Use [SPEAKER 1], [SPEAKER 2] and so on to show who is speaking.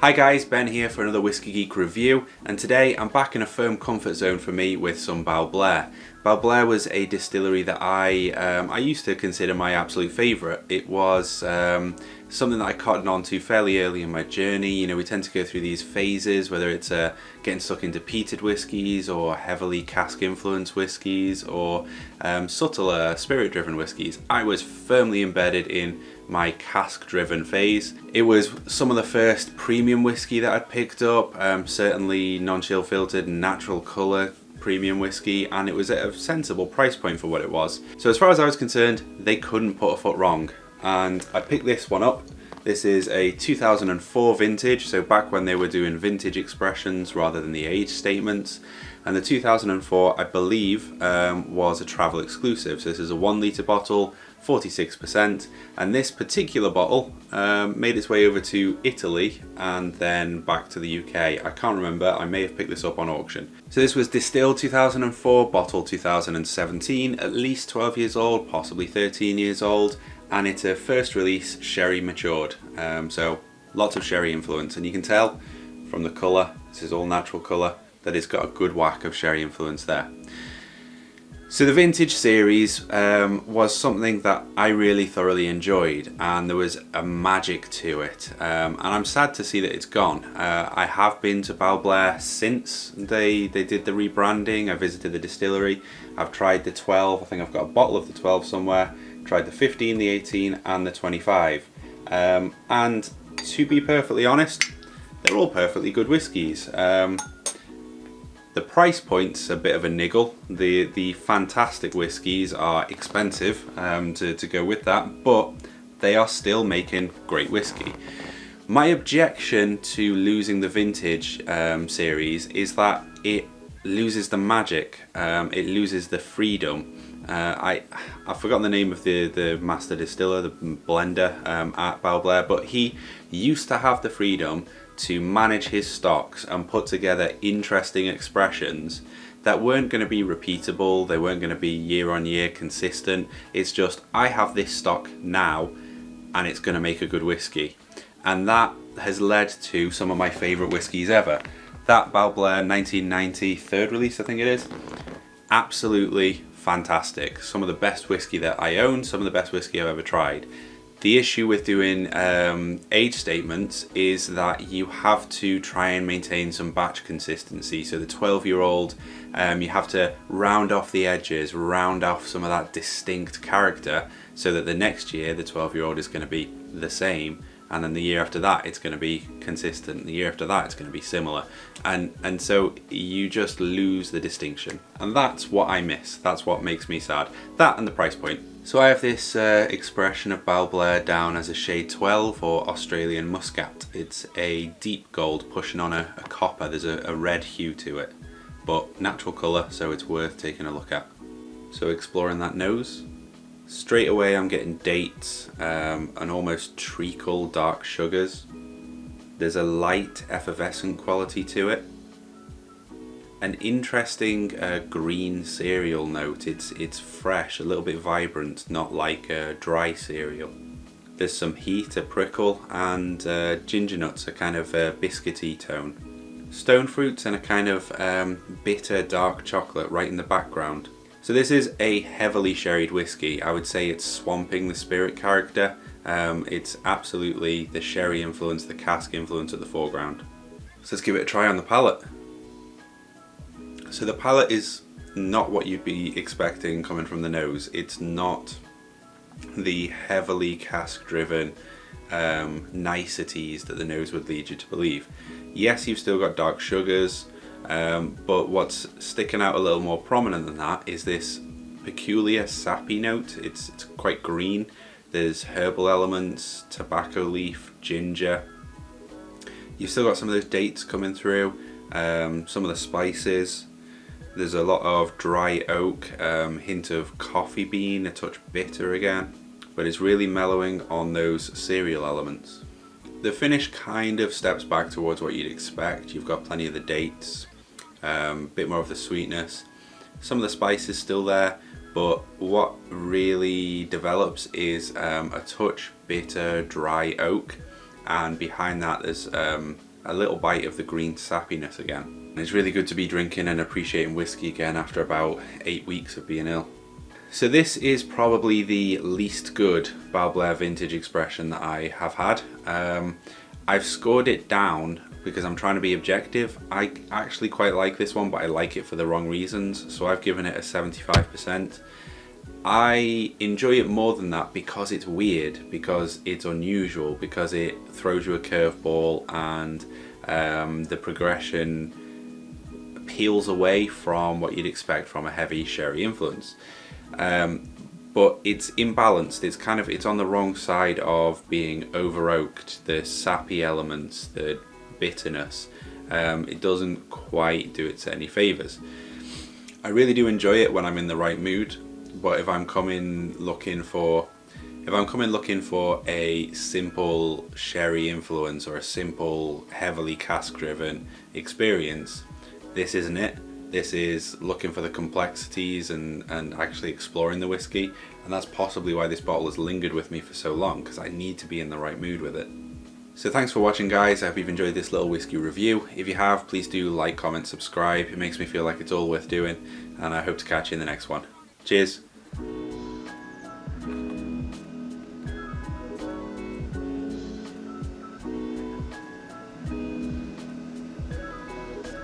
[SPEAKER 1] Hi guys, Ben here for another Whiskey Geek review, and today I'm back in a firm comfort zone for me with some Balblair. Balblair was a distillery that I used to consider my absolute favourite. It was something that I cottoned on to fairly early in my journey. You know, we tend to go through these phases, whether it's getting stuck into peated whiskies or heavily cask influenced whiskies or subtler spirit driven whiskies. I was firmly embedded in my cask driven phase. It was some of the first premium whiskey that I'd picked up, certainly non-chill filtered natural colour premium whiskey, and it was at a sensible price point for what it was. So as far as I was concerned, they couldn't put a foot wrong, and I picked this one up. This is a 2004 vintage, so back when they were doing vintage expressions rather than the age statements. And the 2004, I believe, was a travel exclusive. So this is a 1 litre bottle, 46%, and this particular bottle made its way over to Italy and then back to the UK. I can't remember, I may have picked this up on auction. So this was distilled 2004, bottled 2017, at least 12 years old, possibly 13 years old, and it's a first release sherry matured. So lots of sherry influence, and you can tell from the colour, this is all natural colour, that it's got a good whack of sherry influence there. So the vintage series was something that I really thoroughly enjoyed, and there was a magic to it, and I'm sad to see that it's gone. I have been to Balblair since they did the rebranding. I visited the distillery, I've tried the 12, I think I've got a bottle of the 12 somewhere, tried the 15, the 18 and the 25, and to be perfectly honest, they're all perfectly good whiskies. The price point's a bit of a niggle. The fantastic whiskies are expensive to go with that, but they are still making great whiskey. My objection to losing the vintage series is that it loses the magic, it loses the freedom. I've forgotten the name of the master distiller, the blender at Balblair, but he used to have the freedom to manage his stocks and put together interesting expressions that weren't going to be repeatable, they weren't going to be year on year consistent. It's just, I have this stock now and it's going to make a good whiskey. And that has led to some of my favourite whiskies ever. That Balblair 1990 third release, I think it is, absolutely fantastic. Some of the best whiskey that I own, some of the best whiskey I've ever tried. The issue with doing age statements is that you have to try and maintain some batch consistency. So the 12-year-old, you have to round off the edges, round off some of that distinct character, so that the next year the 12-year-old is going to be the same, and then the year after that it's going to be consistent, the year after that it's going to be similar, and so you just lose the distinction, and that's what I miss. That's what makes me sad. That and the price point. So I have this expression of Balblair down as a shade 12 or Australian Muscat. It's a deep gold pushing on a copper. There's a red hue to it, but natural colour, so it's worth taking a look at. So exploring that nose, straight away I'm getting dates, and almost treacle dark sugars. There's a light effervescent quality to it. An interesting green cereal note. It's fresh, a little bit vibrant, not like a dry cereal. There's some heat, a prickle, and ginger nuts, a kind of biscuity tone. Stone fruits and a kind of bitter dark chocolate right in the background. So this is a heavily sherried whiskey. I would say it's swamping the spirit character. It's absolutely the sherry influence, the cask influence at the foreground. So let's give it a try on the palate. So the palate is not what you'd be expecting coming from the nose. It's not the heavily cask driven niceties that the nose would lead you to believe. Yes, you've still got dark sugars, but what's sticking out a little more prominent than that is this peculiar sappy note. It's quite green. There's herbal elements, tobacco leaf, ginger. You've still got some of those dates coming through, some of the spices. There's a lot of dry oak, hint of coffee bean, a touch bitter again, but it's really mellowing on those cereal elements. The finish kind of steps back towards what you'd expect. You've got plenty of the dates, a bit more of the sweetness. Some of the spice is still there, but what really develops is a touch bitter, dry oak, and behind that there's a little bite of the green sappiness again. And it's really good to be drinking and appreciating whiskey again after about 8 weeks of being ill. So this is probably the least good Balblair vintage expression that I have had. I've scored it down because I'm trying to be objective. I actually quite like this one, but I like it for the wrong reasons, so I've given it a 75%. I enjoy it more than that because it's weird, because it's unusual, because it throws you a curveball, and the progression peels away from what you'd expect from a heavy sherry influence. But it's imbalanced. It's on the wrong side of being over oaked. The sappy elements, the bitterness, it doesn't quite do it any favors. I really do enjoy it when I'm in the right mood, but if I'm coming looking for a simple sherry influence or a simple heavily cask driven experience, this isn't it. This is looking for the complexities and actually exploring the whiskey, and that's possibly why this bottle has lingered with me for so long, because I need to be in the right mood with it. So thanks for watching, guys. I hope you've enjoyed this little whiskey review. If you have, please do like, comment, subscribe. It makes me feel like it's all worth doing, and I hope to catch you in the next one. Cheers.